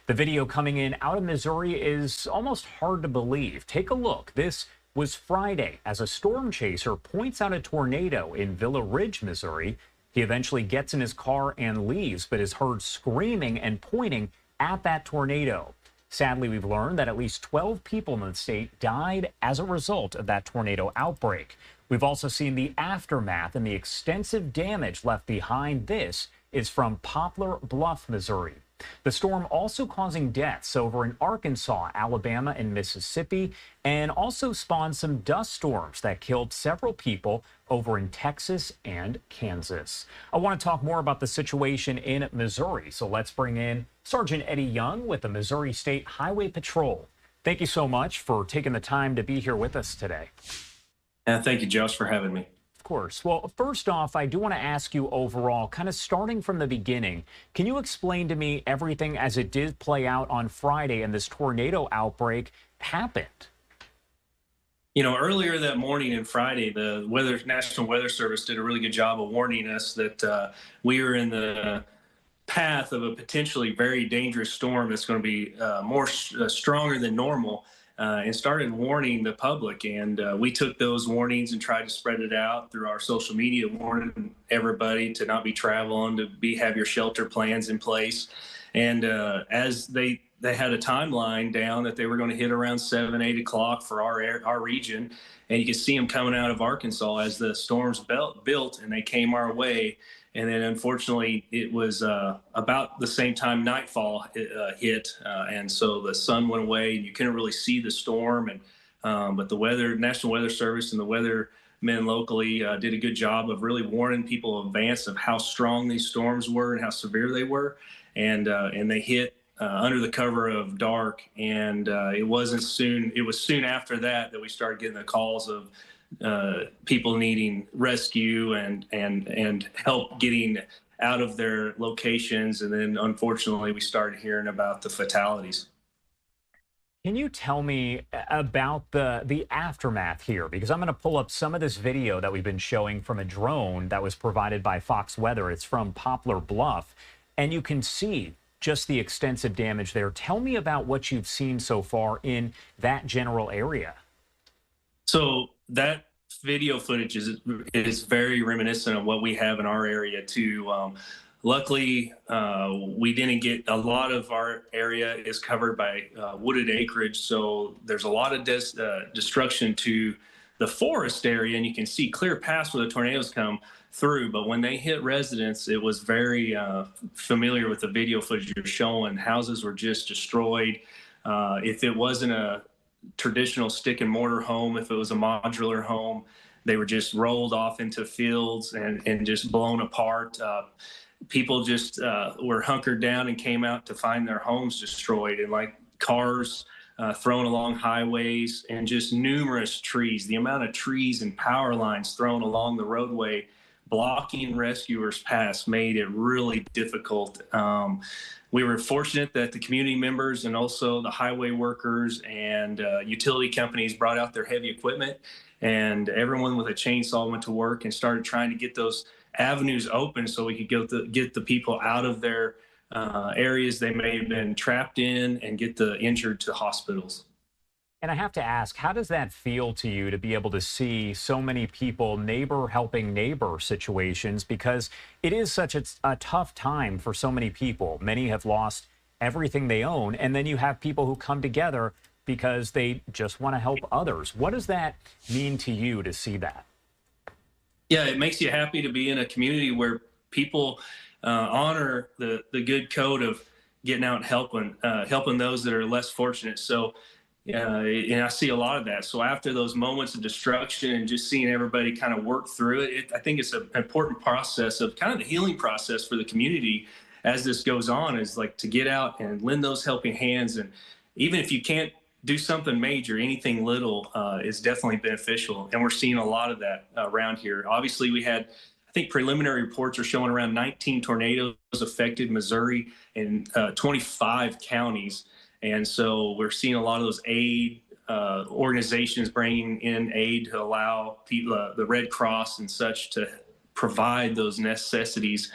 The video coming in out of Missouri is almost hard to believe. Take a look. This was Friday as a storm chaser points out a tornado in Villa Ridge, Missouri. He eventually gets in his car and leaves, but is heard screaming and pointing at that tornado. Sadly, we've learned that at least 12 people in the state died as a result of that tornado outbreak. We've also seen the aftermath and the extensive damage left behind. This is from Poplar Bluff, Missouri. The storm also causing deaths over in Arkansas, Alabama, and Mississippi, and also spawned some dust storms that killed several people over in Texas and Kansas. I want to talk more about the situation in Missouri, so let's bring in Sergeant Eddie Young with the Missouri State Highway Patrol. Thank you so much for taking the time to be here with us today. Thank you, Josh, for having me. Of course. Well, first off, I do want to ask you overall, kind of starting from the beginning, can you explain to me everything as it did play out on Friday and this tornado outbreak happened? You know, earlier that morning and Friday, the National Weather Service did a really good job of warning us that we were in the path of a potentially very dangerous storm that's going to be stronger than normal. And started warning the public. And we took those warnings and tried to spread it out through our social media, warning everybody to not be traveling, to have your shelter plans in place. And as they had a timeline down that they were going to hit around 7, 8 o'clock for our region. And you could see them coming out of Arkansas as the storms built and they came our way. And then, unfortunately, it was about the same time nightfall hit, and so the sun went away, and you couldn't really see the storm. And but the National Weather Service and the weathermen locally did a good job of really warning people in advance of how strong these storms were and how severe they were. And they hit under the cover of dark, and it was soon after that we started getting the calls of people needing rescue and help getting out of their locations. And then unfortunately we started hearing about the fatalities. Can you tell me about the aftermath here? Because I'm going to pull up some of this video that we've been showing from a drone that was provided by Fox Weather. It's from Poplar Bluff, and you can see just the extensive damage there. Tell me about what you've seen so far in that general area. So that video footage is very reminiscent of what we have in our area too. Luckily, we didn't get a lot of our area is covered by wooded acreage, so there's a lot of destruction to the forest area, and you can see clear paths where the tornadoes come through. But when they hit residents, it was very familiar with the video footage you're showing. Houses were just destroyed. If it wasn't a traditional stick and mortar home, if it was a modular home, they were just rolled off into fields and just blown apart. People just were hunkered down and came out to find their homes destroyed, and like cars thrown along highways, and just numerous trees. The amount of trees and power lines thrown along the roadway blocking rescuers' paths made it really difficult. We were fortunate that the community members and also the highway workers and utility companies brought out their heavy equipment, and everyone with a chainsaw went to work and started trying to get those avenues open so we could get the people out of their areas they may have been trapped in and get the injured to hospitals. And I have to ask, how does that feel to you to be able to see so many people neighbor helping neighbor situations? Because it is such a tough time for so many people. Many have lost everything they own. And then you have people who come together because they just want to help others. What does that mean to you to see that? Yeah, it makes you happy to be in a community where people honor the good code of getting out and helping those that are less fortunate. So and I see a lot of that. So after those moments of destruction and just seeing everybody kind of work through it, I think it's an important process of kind of the healing process for the community as this goes on, is like to get out and lend those helping hands. And even if you can't do something major, anything little is definitely beneficial. And we're seeing a lot of that around here. Obviously, we had, I think preliminary reports are showing around 19 tornadoes affected Missouri in 25 counties. And so we're seeing a lot of those aid organizations bringing in aid to allow people, the Red Cross and such, to provide those necessities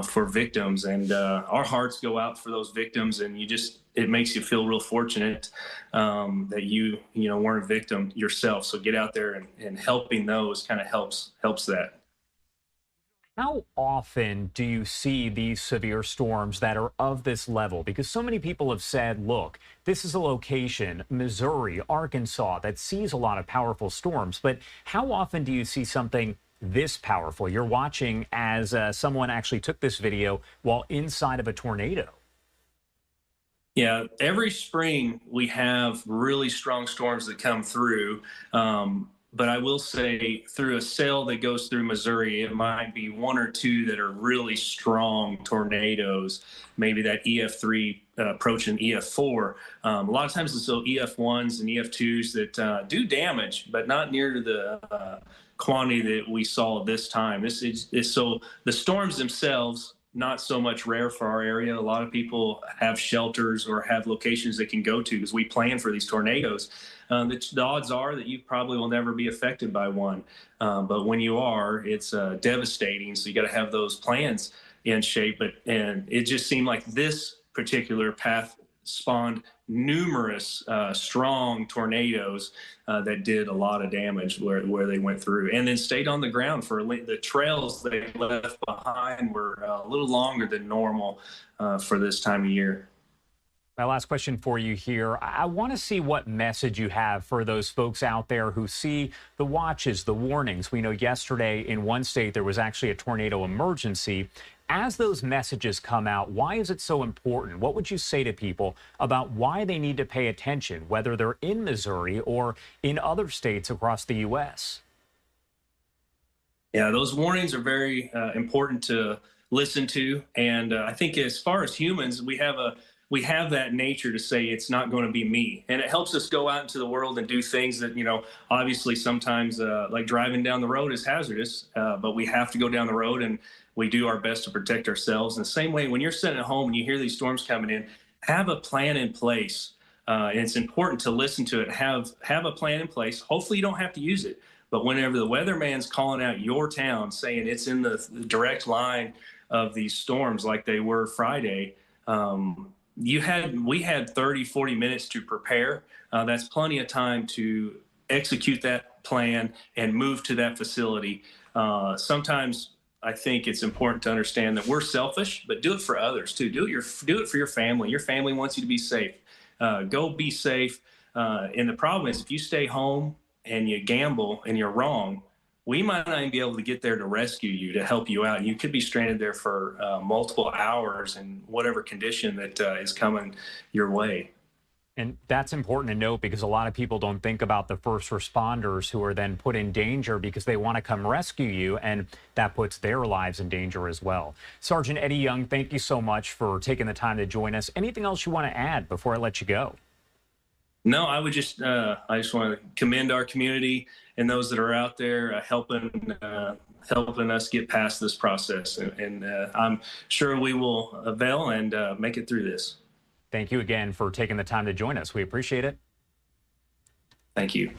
for victims. And our hearts go out for those victims, and it makes you feel real fortunate that you weren't a victim yourself. So get out there and helping those kind of helps that. How often do you see these severe storms that are of this level? Because so many people have said, look, this is a location, Missouri, Arkansas, that sees a lot of powerful storms. But how often do you see something this powerful? You're watching as someone actually took this video while inside of a tornado. Yeah, every spring we have really strong storms that come through. But I will say, through a cell that goes through Missouri, it might be one or two that are really strong tornadoes, maybe that EF3 approaching EF4. A lot of times it's those EF1s and EF2s that do damage, but not near to the quantity that we saw this time. So the storms themselves, not so much rare for our area. A lot of people have shelters or have locations they can go to because we plan for these tornadoes. The odds are that you probably will never be affected by one. But when you are, it's devastating. So you got to have those plans in shape. And it just seemed like this particular path spawned numerous strong tornadoes that did a lot of damage where they went through, and then stayed on the ground for the trails they left behind were a little longer than normal for this time of year. My last question for you here. I want to see what message you have for those folks out there who see the watches, the warnings. We know yesterday in one state there was actually a tornado emergency. As those messages come out, why is it so important? What would you say to people about why they need to pay attention, whether they're in Missouri or in other states across the U.S.? Yeah, those warnings are very important to listen to. And I think as far as humans, we have that nature to say it's not going to be me. And it helps us go out into the world and do things that, obviously sometimes like driving down the road is hazardous, but we have to go down the road and we do our best to protect ourselves. In the same way, when you're sitting at home and you hear these storms coming in, have a plan in place. And it's important to listen to it, have a plan in place. Hopefully you don't have to use it. But whenever the weatherman's calling out your town, saying it's in the direct line of these storms like they were Friday, we had 30, 40 minutes to prepare. That's plenty of time to execute that plan and move to that facility. Sometimes I think it's important to understand that we're selfish, but do it for others too. Do it for your family. Your family wants you to be safe. Go be safe. And the problem is, if you stay home and you gamble and you're wrong, we might not even be able to get there to rescue you, to help you out. You could be stranded there for multiple hours in whatever condition that is coming your way. And that's important to note because a lot of people don't think about the first responders who are then put in danger because they want to come rescue you, and that puts their lives in danger as well. Sergeant Eddie Young, thank you so much for taking the time to join us. Anything else you want to add before I let you go? No, I just want to commend our community and those that are out there helping us get past this process. And I'm sure we will avail and make it through this. Thank you again for taking the time to join us. We appreciate it. Thank you.